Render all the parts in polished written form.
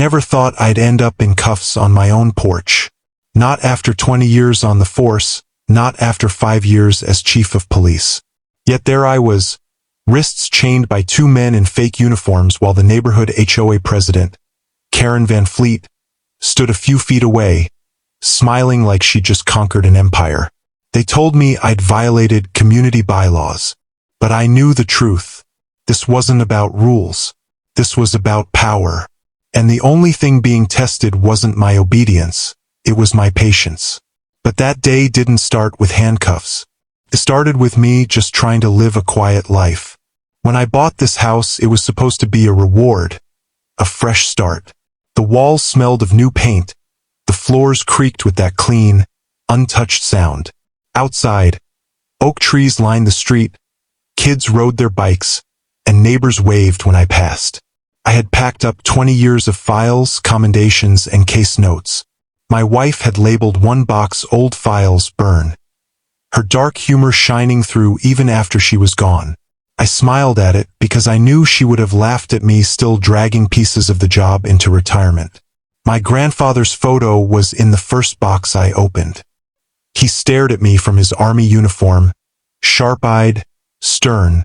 never thought I'd end up in cuffs on my own porch. Not after 20 years on the force, not after 5 years as chief of police. Yet there I was, wrists chained by 2 men in fake uniforms while the neighborhood HOA president, Karen Van Fleet, stood a few feet away, smiling like she'd just conquered an empire. They told me I'd violated community bylaws, but I knew the truth. This wasn't about rules. This was about power. And the only thing being tested wasn't my obedience, it was my patience. But that day didn't start with handcuffs. It started with me just trying to live a quiet life. When I bought this house, it was supposed to be a reward, a fresh start. The walls smelled of new paint. The floors creaked with that clean, untouched sound. Outside, oak trees lined the street, kids rode their bikes, and neighbors waved when I passed. I had packed up 20 years of files, commendations, and case notes. My wife had labeled one box "Old Files Burn," her dark humor shining through even after she was gone. I smiled at it because I knew she would have laughed at me still dragging pieces of the job into retirement. My grandfather's photo was in the first box I opened. He stared at me from his army uniform, sharp-eyed, stern,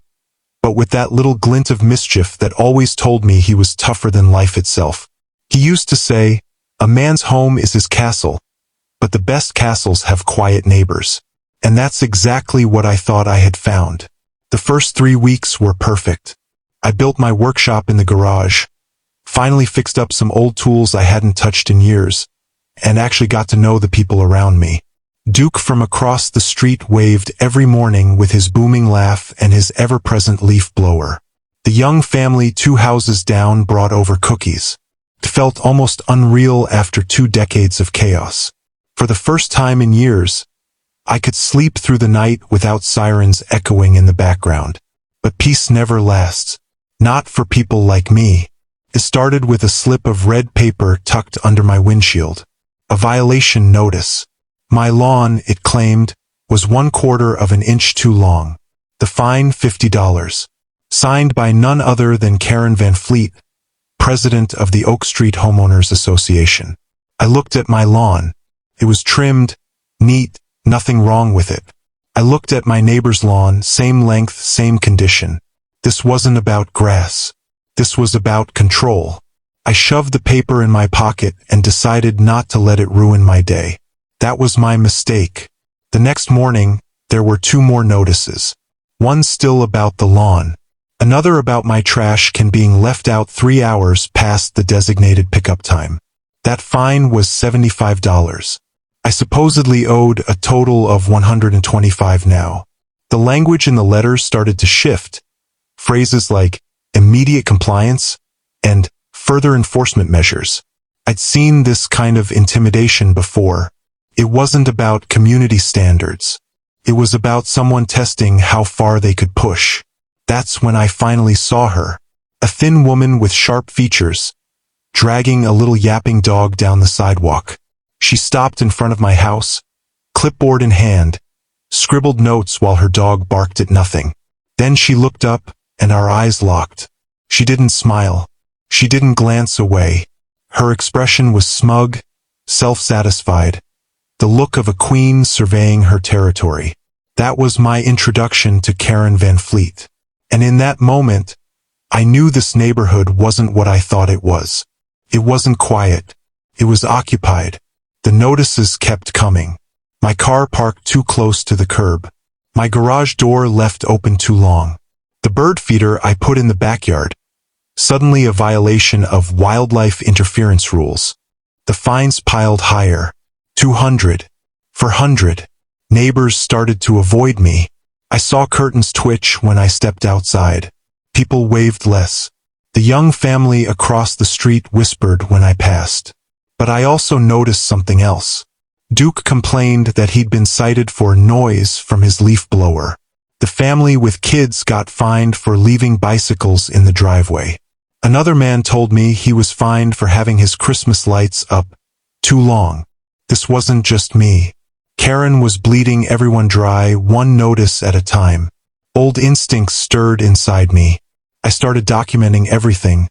but with that little glint of mischief that always told me he was tougher than life itself. He used to say, "A man's home is his castle, but the best castles have quiet neighbors." And that's exactly what I thought I had found. The first 3 weeks were perfect. I built my workshop in the garage, finally fixed up some old tools I hadn't touched in years, and actually got to know the people around me. Duke from across the street waved every morning with his booming laugh and his ever-present leaf blower. The young family 2 houses down brought over cookies. It felt almost unreal after 2 decades of chaos. For the first time in years, I could sleep through the night without sirens echoing in the background. But peace never lasts. Not for people like me. It started with a slip of red paper tucked under my windshield. A violation notice. My lawn, it claimed, was 1/4 of an inch too long. The fine, $50. Signed by none other than Karen Van Fleet, president of the Oak Street Homeowners Association. I looked at my lawn. It was trimmed, neat, nothing wrong with it. I looked at my neighbor's lawn, same length, same condition. This wasn't about grass. This was about control. I shoved the paper in my pocket and decided not to let it ruin my day. That was my mistake. The next morning, there were 2 more notices. One still about the lawn. Another about my trash can being left out 3 hours past the designated pickup time. That fine was $75. I supposedly owed a total of $125 now. The language in the letters started to shift. Phrases like immediate compliance and further enforcement measures. I'd seen this kind of intimidation before. It wasn't about community standards. It was about someone testing how far they could push. That's when I finally saw her. A thin woman with sharp features, dragging a little yapping dog down the sidewalk. She stopped in front of my house, clipboard in hand, scribbled notes while her dog barked at nothing. Then she looked up, and our eyes locked. She didn't smile. She didn't glance away. Her expression was smug, self-satisfied. The look of a queen surveying her territory. That was my introduction to Karen Van Fleet. And in that moment, I knew this neighborhood wasn't what I thought it was. It wasn't quiet. It was occupied. The notices kept coming. My car parked too close to the curb. My garage door left open too long. The bird feeder I put in the backyard. Suddenly a violation of wildlife interference rules. The fines piled higher. 200. 400. Neighbors started to avoid me. I saw curtains twitch when I stepped outside. People waved less. The young family across the street whispered when I passed. But I also noticed something else. Duke complained that he'd been cited for noise from his leaf blower. The family with kids got fined for leaving bicycles in the driveway. Another man told me he was fined for having his Christmas lights up too long. This wasn't just me. Karen was bleeding everyone dry, one notice at a time. Old instincts stirred inside me. I started documenting everything.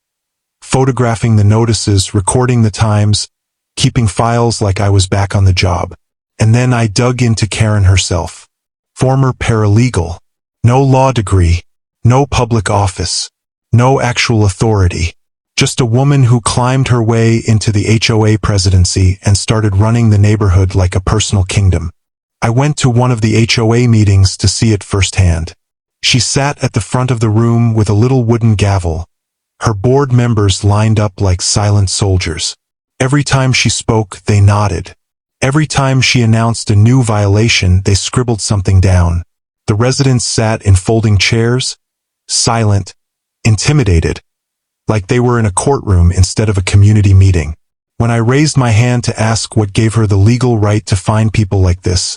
photographing the notices, recording the times, keeping files like I was back on the job. And then I dug into Karen herself. Former paralegal. No law degree. No public office. No actual authority. Just a woman who climbed her way into the HOA presidency and started running the neighborhood like a personal kingdom. I went to one of the HOA meetings to see it firsthand. She sat at the front of the room with a little wooden gavel. Her board members lined up like silent soldiers. Every time she spoke, they nodded. Every time she announced a new violation, they scribbled something down. The residents sat in folding chairs, silent, intimidated, like they were in a courtroom instead of a community meeting. When I raised my hand to ask what gave her the legal right to fine people like this,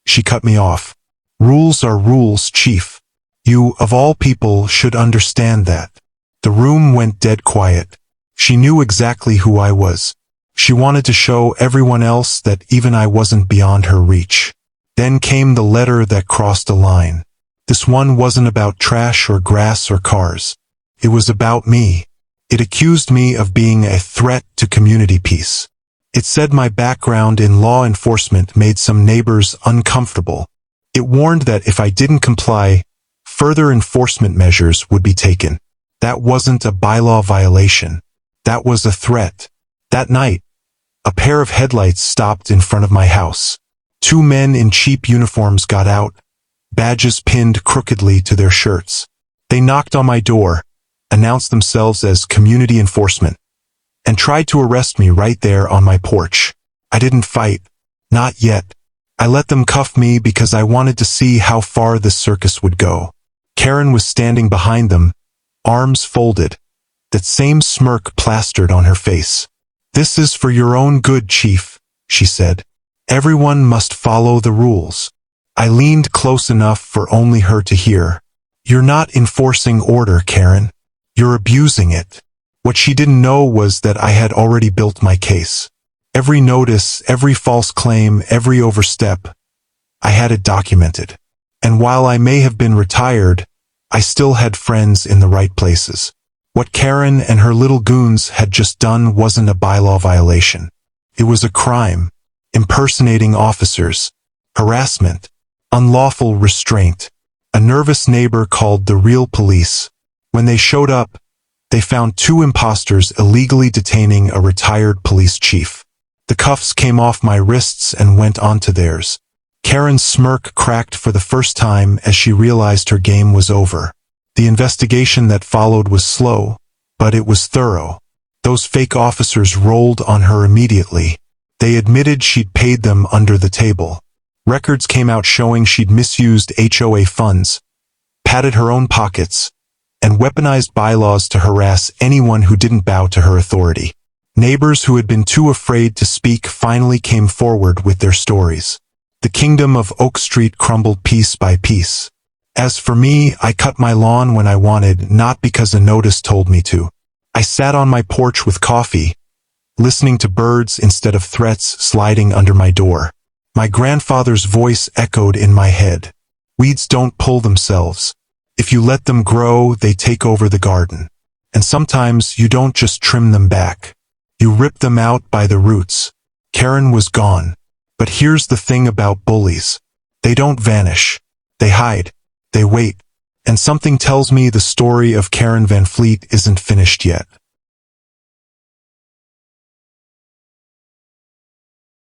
she cut me off. Rules are rules, Chief. You, of all people, should understand that. The room went dead quiet. She knew exactly who I was. She wanted to show everyone else that even I wasn't beyond her reach. Then came the letter that crossed a line. This one wasn't about trash or grass or cars. It was about me. It accused me of being a threat to community peace. It said my background in law enforcement made some neighbors uncomfortable. It warned that if I didn't comply, further enforcement measures would be taken. That wasn't a bylaw violation. That was a threat. That night, a pair of headlights stopped in front of my house. Two men in cheap uniforms got out, badges pinned crookedly to their shirts. They knocked on my door, announced themselves as community enforcement, and tried to arrest me right there on my porch. I didn't fight. Not yet. I let them cuff me because I wanted to see how far this circus would go. Karen was standing behind them, arms folded, that same smirk plastered on her face. "This is for your own good, Chief," she said. "Everyone must follow the rules." I leaned close enough for only her to hear. "You're not enforcing order, Karen. You're abusing it." What she didn't know was that I had already built my case. Every notice, every false claim, every overstep, I had it documented. And while I may have been retired, I still had friends in the right places. What Karen and her little goons had just done wasn't a bylaw violation. It was a crime. Impersonating officers, harassment, unlawful restraint. A nervous neighbor called the real police. When they showed up, they found two imposters illegally detaining a retired police chief. The cuffs came off my wrists and went onto theirs. Karen's smirk cracked for the first time as she realized her game was over. The investigation that followed was slow, but it was thorough. Those fake officers rolled on her immediately. They admitted she'd paid them under the table. Records came out showing she'd misused HOA funds, padded her own pockets, and weaponized bylaws to harass anyone who didn't bow to her authority. Neighbors who had been too afraid to speak finally came forward with their stories. The kingdom of Oak Street crumbled piece by piece. As for me, I cut my lawn when I wanted, not because a notice told me to. I sat on my porch with coffee, listening to birds instead of threats sliding under my door. My grandfather's voice echoed in my head. Weeds don't pull themselves. If you let them grow, they take over the garden. And sometimes you don't just trim them back. You rip them out by the roots. Karen was gone. But here's the thing about bullies. They don't vanish. They hide. They wait. And something tells me the story of Karen Van Fleet isn't finished yet.